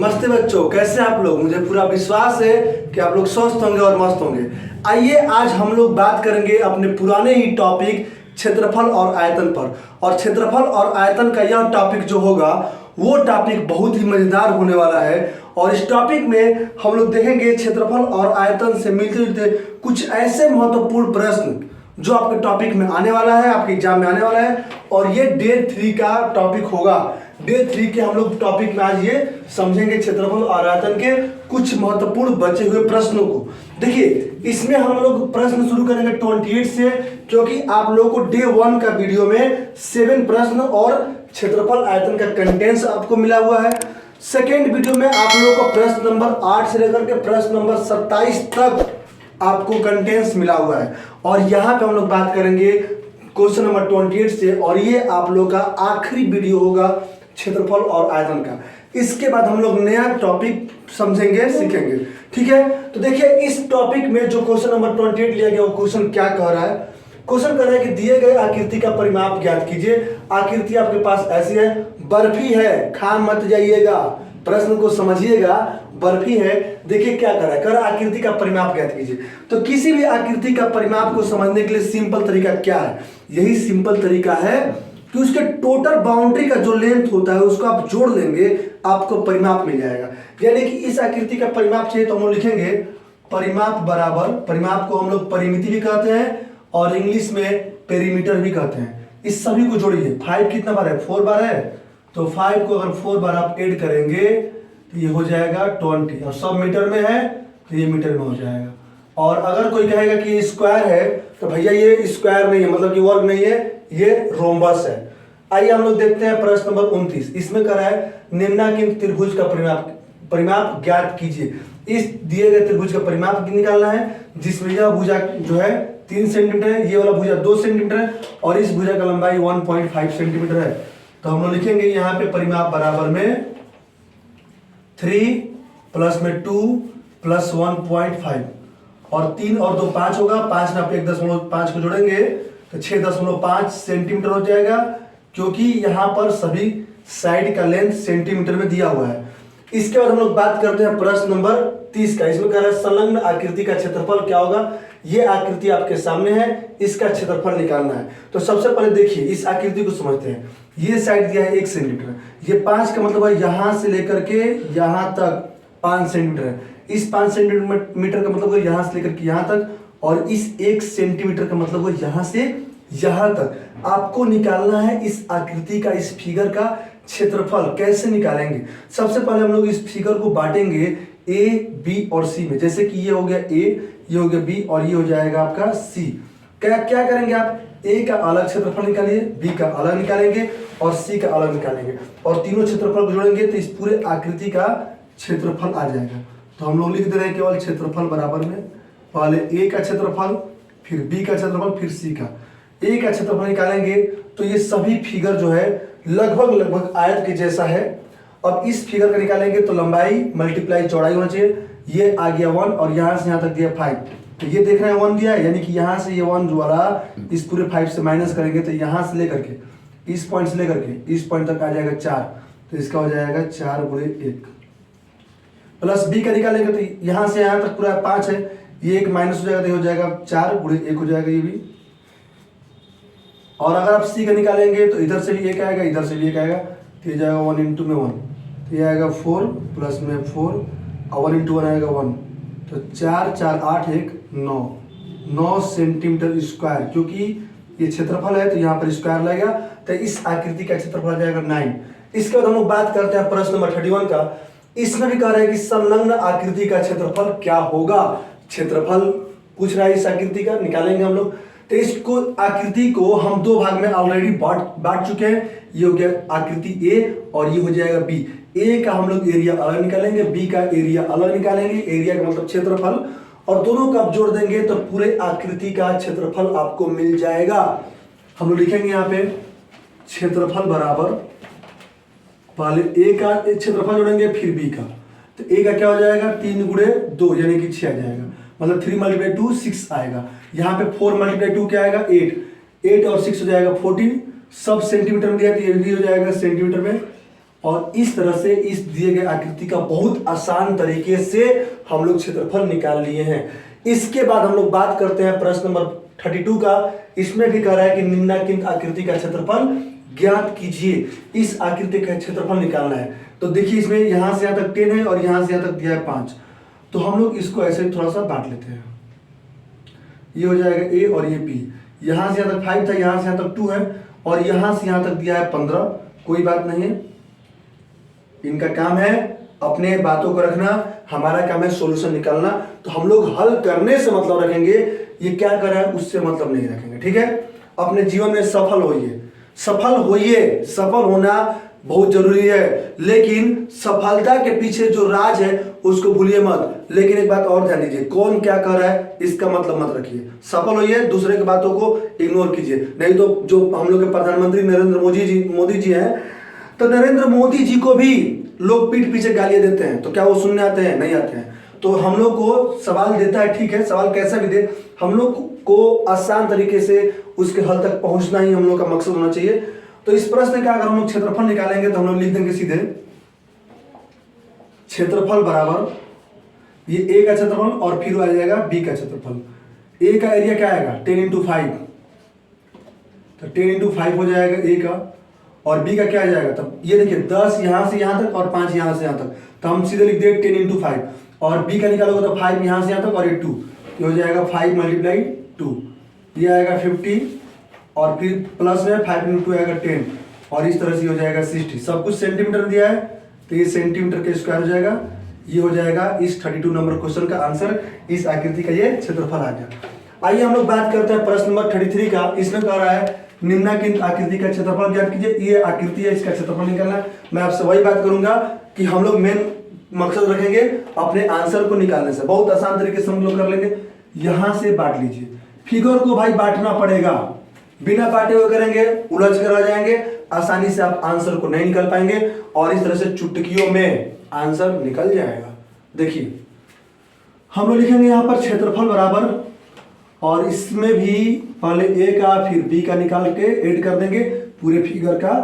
नमस्ते बच्चों, कैसे आप लोग। मुझे पूरा विश्वास है कि आप लोग स्वस्थ होंगे और मस्त होंगे। आइए आज हम लोग बात करेंगे अपने पुराने ही टॉपिक क्षेत्रफल और आयतन पर। और क्षेत्रफल और आयतन का यह टॉपिक जो होगा वो टॉपिक बहुत ही मजेदार होने वाला है। और इस टॉपिक में हम लोग देखेंगे क्षेत्रफल और आयतन से मिलते जुलते कुछ ऐसे महत्वपूर्ण प्रश्न जो आपके टॉपिक में आने वाला है, आपके एग्जाम में आने वाला है। और ये डे 3 का टॉपिक होगा। डे 3 के हम लोग टॉपिक में आज ये समझेंगे क्षेत्रफल और आयतन के कुछ महत्वपूर्ण बचे हुए प्रश्नों को। देखिए, इसमें हम लोग प्रश्न शुरू करेंगे 28 से, क्योंकि आप लोगों को डे 1 का वीडियो में 7 प्रश्न और क्षेत्रफल आयतन का कंटेंट्स आपको मिला हुआ है। सेकेंड वीडियो में आप लोगों को प्रश्न नंबर 8 से लेकर के प्रश्न नंबर 27 तक आपको कंटेंट्स मिला हुआ है। और यहाँ पे हम लोग बात करेंगे क्वेश्चन नंबर 28 से, और ये आप लोग का आखिरी वीडियो होगा क्षेत्रफल और आयतन का। इसके बाद हम लोग नया टॉपिक समझेंगे, सीखेंगे। ठीक है, तो देखिए इस टॉपिक में जो क्वेश्चन नंबर 28 लिया गया वो क्वेश्चन क्या कह रहा है। क्वेश्चन कह रहा है कि दिए गए आकृति का परिमाप ज्ञात कीजिए। आकृति आपके पास ऐसी है, बर्फी है, खा मत जाइएगा, प्रश्न को समझिएगा। बर्फी है, देखिए क्या कर रहा है, कर आकृति का परिमाप ज्ञात कीजिए। तो किसी भी आकृति का परिमाप को समझने के लिए सिंपल तरीका क्या है, यही सिंपल तरीका है कि उसके टोटल बाउंड्री का जो लेंथ होता है उसको आप जोड़ लेंगे, आपको परिमाप मिल जाएगा। यानी कि इस आकृति का परिमाप चाहिए तो हम लोग लिखेंगे परिमाप बराबर, परिमाप को हम लोग परिमिति भी कहते हैं और इंग्लिश में पेरीमीटर भी कहते हैं। इस सभी को जोड़िए। 5 कितना बार है, 4 बार है, तो 5 को अगर 4 बार आप ऐड करेंगे तो ये हो जाएगा 20, और सब मीटर में है तो ये मीटर में हो जाएगा। और अगर कोई कहेगा कि स्क्वायर है तो भैया ये स्क्वायर नहीं है, मतलब कि वर्ग नहीं है, ये रोम्बस है। आइए हम लोग देखते हैं प्रश्न नंबर 29। इसमें कह रहा है निम्नांकित त्रिभुज का परिमाप ज्ञात कीजिए। इस दिए गए त्रिभुज का परिमाप निकालना है जिसमें यह भुजा जो है 3 सेंटीमीटर है, ये वाला भुजा 2 सेंटीमीटर है और इस भुजा का लंबाई 1.5 सेंटीमीटर है। तो हम लोग लिखेंगे यहाँ पे परिमाप बराबर में 3 प्लस में 2 प्लस 1.5 और 3 और 2 5 होगा। 5 में आप 1.5 को जोड़ेंगे तो 6.5 सेंटीमीटर हो जाएगा, क्योंकि यहाँ पर सभी साइड का लेंथ सेंटीमीटर में दिया हुआ है। इसके बाद हम लोग बात करते हैं प्रश्न नंबर 30 का। इसमें कह रहा है संलग्न आकृति का क्षेत्रफल क्या होगा। ये आकृति आपके सामने है, इसका क्षेत्रफल निकालना है। तो सबसे पहले देखिए इस आकृति को समझते हैं। ये साइड दिया है 1 सेंटीमीटर, ये 5 का मतलब है यहाँ से लेकर के यहाँ तक 5 सेंटीमीटर है। इस 5 सेंटीमीटर का मतलब है यहाँ से लेकर के यहाँ तक, और इस 1 सेंटीमीटर का मतलब है यहाँ से यहाँ तक। आपको निकालना है इस आकृति का, इस फिगर का क्षेत्रफल। कैसे निकालेंगे, सबसे पहले हम लोग इस फिगर को बांटेंगे ए, बी और सी में। जैसे कि ये हो गया ए, ये हो गया बी और ये हो जाएगा आपका सी। क्या क्या करेंगे आप, ए का अलग क्षेत्रफल निकालिए, बी का अलग निकालेंगे और सी का अलग निकालेंगे, और तीनों क्षेत्रफल को जोड़ेंगे तो इस पूरे आकृति का क्षेत्रफल आ जाएगा। तो हम लोग लिख दे रहे हैं केवल क्षेत्रफल बराबर में पहले ए का क्षेत्रफल, फिर बी का क्षेत्रफल, फिर सी का। ए का क्षेत्रफल निकालेंगे तो ये सभी फिगर जो है लगभग आयत के जैसा है। अब इस फिगर का निकालेंगे तो लंबाई मल्टीप्लाई चौड़ाई होना चाहिए। ये आ गया 1 और यहाँ से यहाँ तक दिया 5, तो ये देख रहे हैं 1 दिया है, यानी कि यहाँ से ये 1 जो वाला इस पूरे 5 से माइनस करेंगे तो यहाँ से लेकर के इस पॉइंट से लेकर के इस पॉइंट तक आ जाएगा 4, तो इसका हो जाएगा 4 गुणे 1। प्लस बी का निकालेंगे तो यहाँ से यहाँ तक पूरा 5 है, ये 1 माइनस हो जाएगा तो हो जाएगा 4 गुणे 1 हो जाएगा ये भी। और अगर आप सी का निकालेंगे तो इधर से भी 1 आएगा, इधर से भी 1 आएगा, तो ये जाएगा 1 इंटू में 1, तो ये आएगा 4 प्लस में 4 और 1 इंटू 1 आएगा 1, तो 4 4 8 1 9 सेंटीमीटर स्क्वायर। क्योंकि ये क्षेत्रफल है तो यहाँ पर स्क्वायर लगेगा, तो इस आकृति का क्षेत्रफल आ जाएगा 9। इसके बाद हम लोग बात करते हैं प्रश्न नंबर 31 का। इसमें भी कह रहा है कि संलग्न आकृति का क्षेत्रफल क्या होगा। क्षेत्रफल पूछ रहा है इस आकृति का, निकालेंगे हम लोग। तो इसको आकृति को हम 2 भाग में ऑलरेडी बांट चुके हैं। ये हो गया आकृति ए और ये हो जाएगा बी। ए का हम लोग एरिया अलग निकालेंगे, बी का एरिया अलग निकालेंगे। एरिया का मतलब क्षेत्रफल, और दोनों का आप जोड़ देंगे तो पूरे आकृति का क्षेत्रफल आपको मिल जाएगा। हम लोग लिखेंगे यहाँ पे क्षेत्रफल बराबर पहले ए का क्षेत्रफल जोड़ेंगे फिर बी का। तो ए का क्या हो जाएगा 3 गुणे 2 यानी कि 6 आ जाएगा, मतलब 3 × 2 6 आएगा। यहाँ पे 4 × 2 क्या आएगा 8 और 6 हो जाएगा 14। सब सेंटीमीटर में दिया तो ये भी हो जाएगा सेंटीमीटर में। और इस तरह से इस दिए गए आकृति का बहुत आसान तरीके से हम लोग क्षेत्रफल निकाल लिए हैं। इसके बाद हम लोग बात करते हैं प्रश्न नंबर 32 का। इसमें भी कह रहा है कि निम्नलिखित आकृति का क्षेत्रफल ज्ञात कीजिए। इस आकृति का क्षेत्रफल निकालना है। तो देखिए इसमें यहाँ से यहाँ तक 10 है और यहाँ से यहाँ तक दिया है 5। तो हम लोग इसको ऐसे थोड़ा सा बांट लेते हैं। ये हो जाएगा ए और ये बी। यहाँ से यहाँ तक 5 था, यहाँ से यहाँ तक 2 है और यहाँ से यहाँ तक दिया है 15। कोई बात नहीं है, इनका काम है अपने बातों को रखना, हमारा काम है सॉल्यूशन निकालना। तो हम लोग हल करने से मतलब रखेंगे, ये क्या कर रहा है उससे मतलब नहीं रखेंगे। ठीक है, अपने जीवन में सफल होइए, सफल होइए। सफल होना बहुत जरूरी है, लेकिन सफलता के पीछे जो राज है उसको भूलिए मत। लेकिन एक बात और ध्यान दीजिए, कौन क्या कर रहा है इसका मतलब मत रखिए। सफल होइए, दूसरे की बातों को इग्नोर कीजिए। नहीं तो जो हम लोग के प्रधानमंत्री नरेंद्र मोदी जी हैं, तो नरेंद्र मोदी जी को भी लोग पीठ पीछे गालियां देते हैं, तो क्या वो सुनने आते हैं? नहीं आते हैं। तो हम लोग को सवाल देता है, ठीक है, सवाल कैसा भी दे, हम लोग को आसान तरीके से उसके हल तक पहुंचना ही हम लोग का मकसद होना चाहिए। तो इस प्रश्न का अगर हम लोग क्षेत्रफल निकालेंगे तो हम लोग लिख देंगे सीधे क्षेत्रफल बराबर ये ए का क्षेत्रफल और फिर आ जाएगा बी का क्षेत्रफल। ए का एरिया क्या आएगा 10 × 5, तो 10 × 5 हो जाएगा ए का, और बी का क्या आ जाएगा। तब ये देखिए 10 यहां से यहां तक और 5 यहां से यहां तक, तो हम सीधे लिख देंगे 10 × 5। और बी का निकालोगे तो 5 यहां से यहां तक और ये 2, ये हो जाएगा 5 × 2, ये आएगा 50 और फिर प्लस में 5 × 2 आएगा 10 और इस तरह से हो जाएगा 60। सब कुछ सेंटीमीटर दिया है तो ये सेंटीमीटर के स्क्वायर हो जाएगा। ये हो जाएगा इस 32 नंबर क्वेश्चन का आंसर। इस आकृति का ये क्षेत्रफल आ गया। आइए हम लोग बात करते हैं प्रश्न नंबर 33 का। इसमें कह रहा है निम्नलिखित आकृति का क्षेत्रफल ज्ञात कीजिए। ये आकृति है, इसका क्षेत्रफल निकालना है। मैं आपसे वही बात करूंगा कि हम लोग मेन मकसद रखेंगे अपने आंसर को निकालने से। बहुत आसान तरीके से हम लोग कर लेंगे। यहां से बांट लीजिए, फिगर को भाई बांटना पड़ेगा, बिना बांटे हुए करेंगे उलझ कर आ जाएंगे, आसानी से आप आंसर को नहीं निकाल पाएंगे और इस तरह से चुटकियों में आंसर निकल जाएगा। देखिए हम लोग लिखेंगे यहां पर क्षेत्रफल बराबर, और इसमें भी पहले ए का फिर बी का निकाल के ऐड कर देंगे, पूरे फिगर का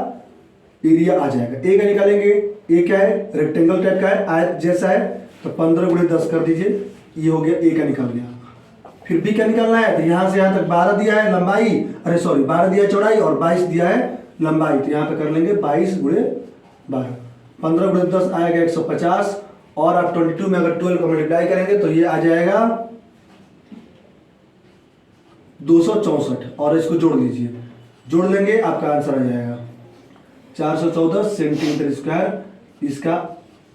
एरिया आ जाएगा। ए का निकालेंगे, ए क्या है रेक्टेंगल टाइप का है, आयत जैसा है, तो 15 × 10 कर दीजिए, ये हो गया ए का निकल गया। फिर बी का निकालना है, तो यहाँ से यहाँ तक 12 दिया है लंबाई, 12 दिया है चौड़ाई और 22 दिया है लंबाई, तो यहाँ पे कर लेंगे 22 × 12, 15 × 10 आएगा 150 और आप 22 में अगर 12 को मल्टीप्लाई करेंगे तो ये आ जाएगा 264 और इसको जोड़ लीजिए, जोड़ लेंगे आपका आंसर आ जाएगा 414 सेंटीमीटर स्क्वायर। इसका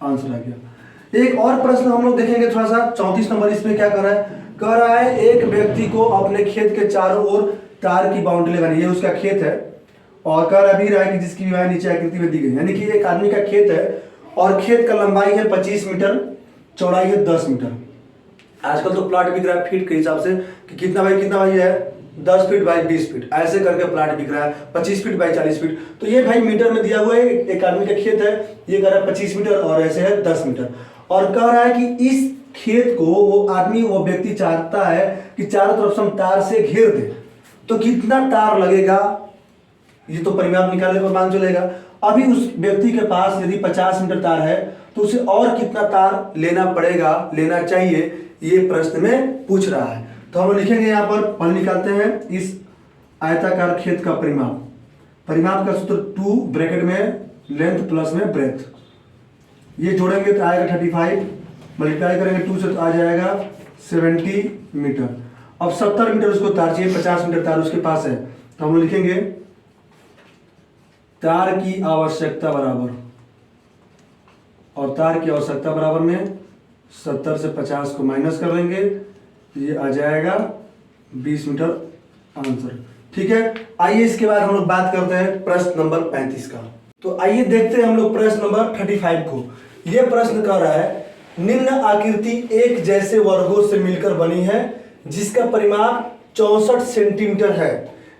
आंसर आ गया। एक और प्रश्न हम लोग देखेंगे थोड़ा सा, 34 नंबर। इसमें क्या कर रहा है, कह रहा है एक व्यक्ति को अपने खेत के चारों ओर तार की बाउंड्री लगानी है। ये उसका खेत है और कह रहा है कि जिसकी विवाह नीचे आकृति में दी गई, यानी कि एक आदमी का खेत है और खेत का लंबाई है 25 मीटर, चौड़ाई है 10 मीटर। आजकल तो प्लाट बिक रहा है फीट के हिसाब से कि कितना भाई है 10 फीट बाई 20 फीट, ऐसे करके प्लाट बिक रहा है 25 फीट बाई 40 फीट। तो ये भाई मीटर में दिया हुआ है, एक आदमी का खेत है, ये कह रहा है 25 मीटर और ऐसे है 10 मीटर, और कह रहा है कि इस खेत को वो व्यक्ति चाहता है कि चारों तरफ से हम तार से घेर दे, तो कितना तार लगेगा, ये तो परिमाप निकालने पर मान चलेगा। अभी उस व्यक्ति के पास यदि 50 मीटर तार है तो उसे और कितना तार लेना चाहिए, ये प्रश्न में पूछ रहा है। तो हम लिखेंगे यहाँ पर, पहले निकालते हैं इस आयताकार खेत का परिमाप का सूत्र 2 ब्रैकेट में लेंथ प्लस में ब्रेथ, ये जोड़ेंगे तो आएगा 35, मल्टीप्लाई करेंगे 2 से तो आ जाएगा 70 मीटर। अब 70 मीटर उसको तार चाहिए, 50 मीटर तार उसके पास है, तो हम लिखेंगे तार की आवश्यकता बराबर, और तार की आवश्यकता बराबर में 70 से 50 को माइनस कर लेंगे, ये आ जाएगा 20 मीटर आंसर। ठीक है, आइए इसके बाद हम लोग बात करते हैं प्रश्न नंबर 35 का। तो आइए देखते हैं हम लोग प्रश्न नंबर 35 को। यह प्रश्न कह रहा है निम्न आकृति एक जैसे वर्गों से मिलकर बनी है जिसका परिमाप 64 सेंटीमीटर है।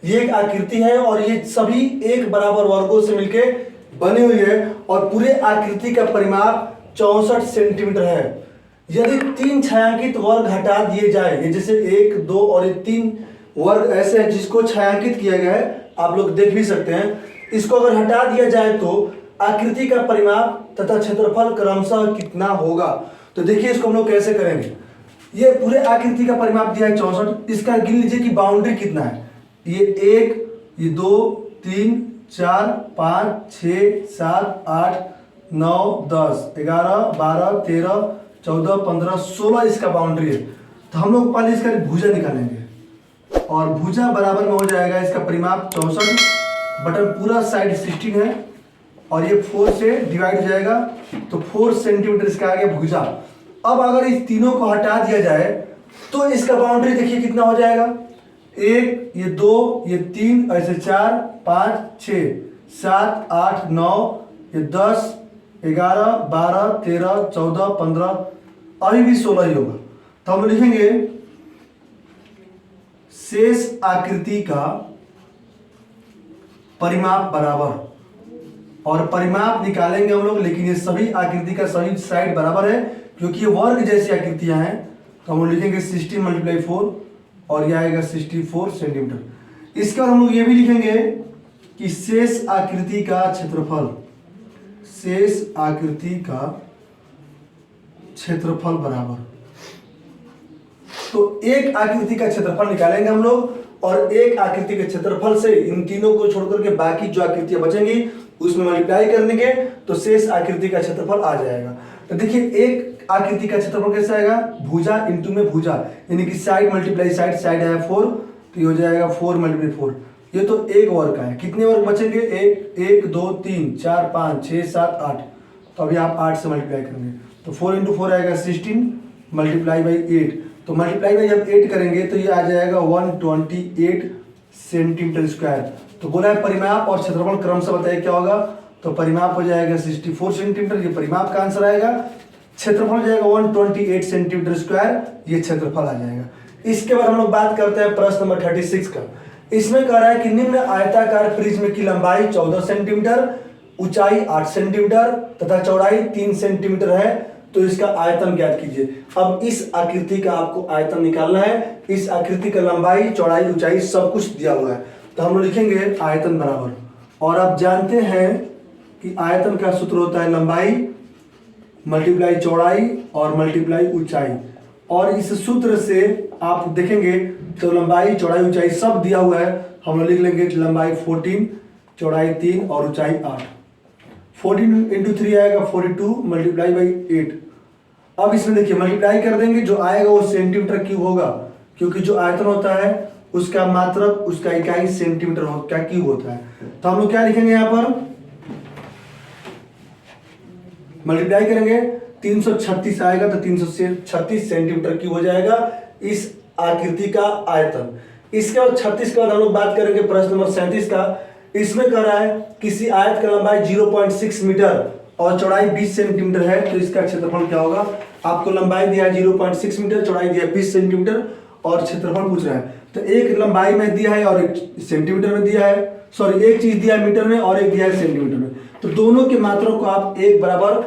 ये एक आकृति है और ये सभी एक बराबर वर्गों से मिलकर बनी हुई है और पूरे आकृति का परिमाप 64 सेंटीमीटर है। यदि 3 छायांकित वर्ग हटा दिए जाए, ये जैसे 1, 2 और 3 वर्ग ऐसे हैं जिसको छायांकित किया गया है, आप लोग देख भी सकते हैं, इसको अगर हटा दिया जाए तो आकृति का परिमाप तथा क्षेत्रफल क्रमशः कितना होगा। तो देखिए इसको हम लोग कैसे करेंगे। ये पूरे आकृति का परिमाप दिया है 64, इसका गिन लीजिए कि बाउंड्री कितना है। ये 1, ये 2, 3, 4, 5, 6, 7, 8, 9, 10, 11, 12, 13, 14, 15, 16 इसका बाउंड्री है। तो हम लोग पहले इसका भुजा निकालेंगे और भुजा बराबर में हो जाएगा इसका परिमाप 64 बटन पूरा साइड 16 है और ये 4 से डिवाइड हो जाएगा तो 4 सेंटीमीटर इसका आ गया भुजा। अब अगर इस तीनों को हटा दिया जाए तो इसका बाउंड्री देखिए कितना हो जाएगा। 1, ये 2, ये 3, ऐसे 4, 5, 6, 7, 8, 9, ये 10, 11, 12, 13, 14, 15, अभी भी 16 ही होगा। तो हम लिखेंगे शेष आकृति का परिमाप बराबर, और परिमाप निकालेंगे हम लोग, लेकिन ये सभी आकृति का सभी साइड बराबर है क्योंकि ये वर्ग जैसी आकृतियां हैं। तो हम लिखेंगे 16 × 4 और यह आएगा 64 सेंटीमीटर। इसके बाद हम लोग ये भी लिखेंगे कि शेष आकृति का क्षेत्रफल, शेष आकृति का क्षेत्रफल बराबर, तो एक आकृति का क्षेत्रफल निकालेंगे हम लोग और एक आकृति के क्षेत्रफल से इन तीनों को छोड़कर के बाकी जो आकृतियां बचेंगी उसमें मल्टीप्लाई कर देंगे तो शेष आकृति का क्षेत्रफल आ जाएगा। तो देखिए एक आकृति का क्षेत्रफल कैसे आएगा, भुजा इंटू में भुजा, यानी कि साइड मल्टीप्लाई साइड, साइड है 4 तो ये हो जाएगा 4 × 4। ये तो एक वर्ग का है। कितने वर्ग बचेंगे, 1, 2, 3, 4, 5, 6, 7, 8। तो अभी आप 8 से मल्टीप्लाई करेंगे तो 4 × 4 आएगा 16 × 8। तो मल्टीप्लाई बाई जब 8 करेंगे तो ये आ जाएगा 128 सेंटीमीटर स्क्वायर। तो बोला है परिमाप और क्षेत्रफल क्रम से बताइए क्या होगा। तो परिमाप हो जाएगा 64 सेंटीमीटर, ये परिमाप का आंसर आएगा। क्षेत्रफल हो जाएगा 128 सेंटीमीटर स्क्वायर, ये क्षेत्रफल आ जाएगा। इसके बाद हम लोग बात करते हैं प्रश्न नंबर 36 का। इसमें कह रहा है कि निम्न आयताकार प्रिज्म की लंबाई 14 सेंटीमीटर, ऊंचाई 8 सेंटीमीटर तथा चौड़ाई 3 सेंटीमीटर है, तो इसका आयतन ज्ञात कीजिए। अब इस आकृति का आपको आयतन निकालना है। इस आकृति का लंबाई, चौड़ाई, ऊंचाई सब कुछ दिया हुआ है। तो हम लोग लिखेंगे आयतन बराबर, और आप जानते हैं कि आयतन का सूत्र होता है लंबाई मल्टीप्लाई चौड़ाई और मल्टीप्लाई ऊंचाई, और इस सूत्र से आप देखेंगे तो लंबाई, चौड़ाई, ऊंचाई सब दिया हुआ है। हम लोग लिख लेंगे लंबाई 14, चौड़ाई 3 और ऊंचाई 8। 14 × 3 आएगा 42 मल्टीप्लाई बाई 8। अब इसमें देखिए मल्टीप्लाई कर देंगे, जो आएगा वो सेंटीमीटर क्यूब होगा, क्योंकि जो आयतन होता है उसका मात्रक, उसका इकाई सेंटीमीटर क्या क्यूब होता है। तो हम लोग क्या लिखेंगे यहाँ पर, मल्टीप्लाई करेंगे 336 आएगा तो 336 सेंटीमीटर क्यूब हो जाएगा इस आकृति का आयतन। इसके बाद 36 के बाद हम लोग बात करेंगे प्रश्न नंबर 37 का। इसमें कह रहा है किसी आयत का लंबाई 0.6 मीटर और चौड़ाई 20 सेंटीमीटर है, तो इसका क्षेत्रफल क्या होगा। आपको लंबाई दिया है 0.6 मीटर, चौड़ाई दिया है 20 सेंटीमीटर और क्षेत्रफल पूछ रहा है। तो एक लंबाई में दिया है और एक सेंटीमीटर में दिया है, सॉरी एक चीज दिया है मीटर में और एक दिया है सेंटीमीटर में। तो दोनों के मात्रा को आप एक बराबर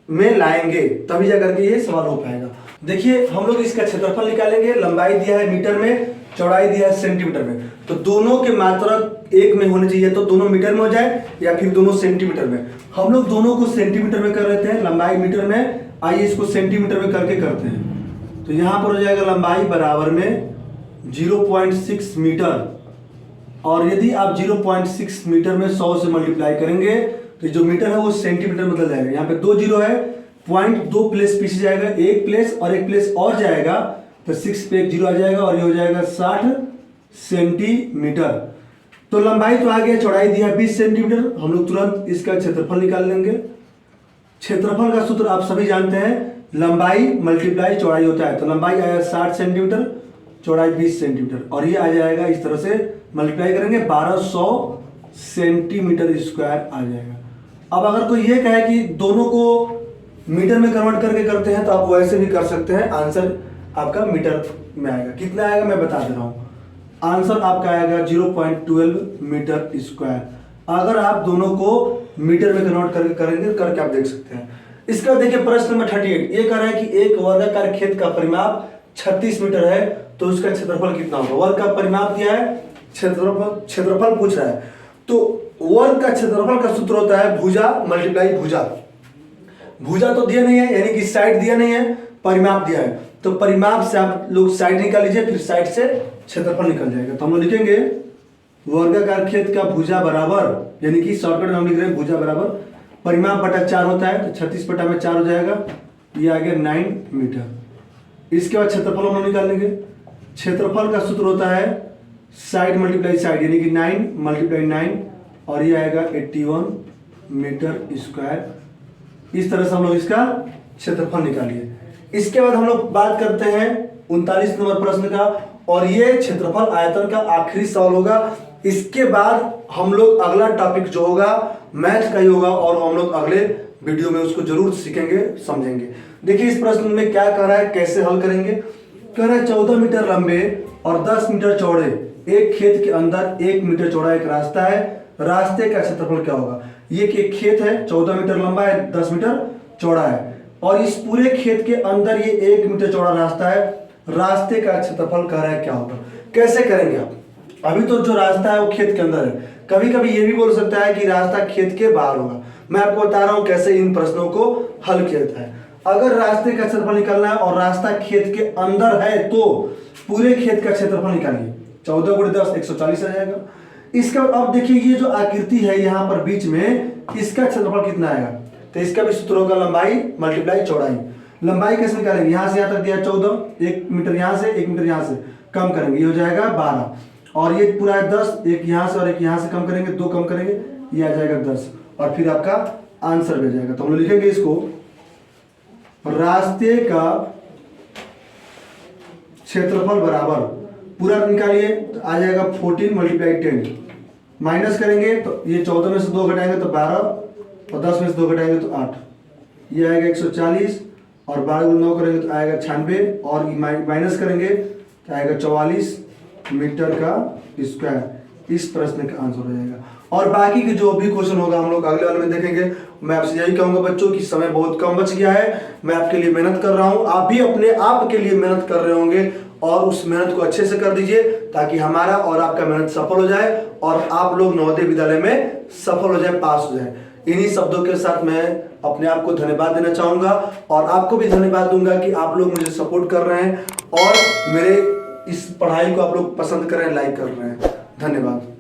में लाएंगे तभी जाकर के ये सवाल हो पाएगा। देखिए हम लोग इसका क्षेत्रफल निकालेंगे। लंबाई दिया है मीटर में, चौड़ाई दिया है सेंटीमीटर में, तो दोनों के मात्रक एक में होने चाहिए। तो दोनों मीटर में हो जाए या फिर दोनों सेंटीमीटर में। हम लोग दोनों को सेंटीमीटर में कर लेते हैं, लंबाई मीटर में, आइए इसको सेंटीमीटर में करके करते हैं। तो यहाँ पर हो जाएगा लंबाई बराबर में 0.6 मीटर, और यदि आप 0.6 मीटर में 100 से मल्टीप्लाई करेंगे तो जो मीटर है वो सेंटीमीटर में बदल जाएगा। यहाँ पे 2 जीरो है, पॉइंट 2 प्लेस पीछे जाएगा, एक प्लेस और एक प्लेस और जाएगा तो 6 पे एक जीरो आ जाएगा और ये हो जाएगा 60 सेंटीमीटर। तो लंबाई तो आ गया, चौड़ाई दिया 20 सेंटीमीटर। हम लोग तुरंत इसका क्षेत्रफल निकाल लेंगे। क्षेत्रफल का सूत्र आप सभी जानते हैं, लंबाई मल्टीप्लाई चौड़ाई होता है। तो लंबाई आया 60 सेंटीमीटर, चौड़ाई 20 सेंटीमीटर, और ये आ जाएगा इस तरह से मल्टीप्लाई करेंगे 1200 सेंटीमीटर स्क्वायर आ जाएगा। अब अगर कोई ये कहे कि दोनों को मीटर में कन्वर्ट करके करते हैं तो आप वैसे भी कर सकते हैं, आंसर आपका मीटर में आएगा। कितना आएगा मैं बता दे रहा हूँ, आंसर आपका आएगा 0.12 मीटर स्क्वायर। अगर आप दोनों को मीटर में कन्वर्ट करके करेंगे करके आप देख सकते हैं। इसका देखिए प्रश्न नंबर 38, ये कह रहा है कि एक वर्गाकार खेत का परिमाप 36 मीटर है, तो उसका क्षेत्रफल कितना होगा। वर्ग का परिमाप दिया है, क्षेत्रफल पूछ रहा है। तो वर्ग का क्षेत्रफल का सूत्र होता है भुजा मल्टीप्लाई भुजा। भुजा तो दिया नहीं है, यानी कि साइड दिया नहीं है, परिमाप दिया है। तो परिमाप से आप लोग साइड निकाल लीजिए, फिर साइड से क्षेत्रफल निकल जाएगा। तो हम लोग लिखेंगे वर्गाकार खेत का भुजा बराबर, यानी कि शॉर्टकट में हम लिख रहे हैं भुजा बराबर परिमाप बटा 4 होता है, तो 36 बटा में 4 हो जाएगा, ये आ गया 9 मीटर। इसके बाद क्षेत्रफल हम लोग निकालेंगे। क्षेत्रफल का सूत्र होता है साइड मल्टीप्लाई साइड, यानी कि 9 मल्टीप्लाई 9, और ये आएगा 81 मीटर स्क्वायर। इस तरह से हम लोग इसका क्षेत्रफल निकालिए। इसके बाद हम लोग बात करते हैं 39 नंबर प्रश्न का, और ये क्षेत्रफल आयतन का आखिरी सवाल होगा। इसके बाद हम लोग अगला टॉपिक जो होगा मैथ का ही होगा, और हम लोग अगले वीडियो में उसको जरूर सीखेंगे, समझेंगे। देखिए इस प्रश्न में क्या कर रहा है, कैसे हल करेंगे। कह रहा है 14 मीटर लंबे और 10 मीटर चौड़े एक खेत के अंदर 1 मीटर चौड़ा एक रास्ता है, रास्ते का क्षेत्रफल क्या होगा। ये एक खेत है, 14 मीटर लंबा है, 10 मीटर चौड़ा है, और इस पूरे खेत के अंदर ये 1 मीटर चौड़ा रास्ता है, रास्ते का क्षेत्रफल कह रहा है क्या होगा। कैसे करेंगे आप, अभी तो जो रास्ता है वो खेत के अंदर है, कभी कभी ये भी बोल सकता है कि रास्ता खेत के बाहर होगा। मैं आपको बता रहा हूं कैसे इन प्रश्नों को हल किया जाता है। अगर रास्ते का क्षेत्रफल निकालना है और रास्ता खेत के अंदर है तो पूरे खेत का क्षेत्रफल निकालिए, 14 × 10 140 आ जाएगा। इसका अब देखिए ये जो आकृति है यहाँ पर बीच में, इसका क्षेत्रफल कितना आएगा, तो इसका भी सूत्र होगा लंबाई मल्टीप्लाई चौड़ाई। लंबाई कैसे निकालेंगे, यहाँ से यहाँ तक दिया 14, 1 मीटर यहाँ से 1 मीटर यहाँ से कम करेंगे, ये हो जाएगा 12, और ये पूरा है 10, एक यहाँ से और एक यहाँ से कम करेंगे, 2 कम करेंगे, ये आ जाएगा 10, और फिर आपका आंसर मिल जाएगा। तो हम लोग लिखेंगे इसको रास्ते का क्षेत्रफल बराबर, पूरा निकालिए तो आ जाएगा 14 मल्टीप्लाई 10, माइनस करेंगे तो ये 14 में से 2 घटाएंगे तो 12, और 10 में से 2 घटाएंगे तो 8, ये आएगा 140, और 12 × 9 करेंगे तो आएगा 96, और माइनस करेंगे तो आएगा 44 मीटर का स्क्वायर। इस प्रश्न का आंसर हो जाएगा। और बाकी के जो भी क्वेश्चन होगा हम लोग अगले वाले में देखेंगे। मैं आपसे यही कहूंगा बच्चों कि समय बहुत कम बच गया है, मैं आपके लिए मेहनत कर रहा हूं, आप भी अपने आप के लिए मेहनत कर रहे होंगे, और उस मेहनत को अच्छे से कर दीजिए ताकि हमारा और आपका मेहनत सफल हो जाए और आप लोग नवोदय विद्यालय में सफल हो जाए, पास हो जाए। इन्हीं शब्दों के साथ मैं अपने आप को धन्यवाद देना चाहूंगा, और आपको भी धन्यवाद दूंगा कि आप लोग मुझे सपोर्ट कर रहे हैं और मेरे इस पढ़ाई को आप लोग पसंद कर रहे हैं, लाइक कर रहे हैं। धन्यवाद।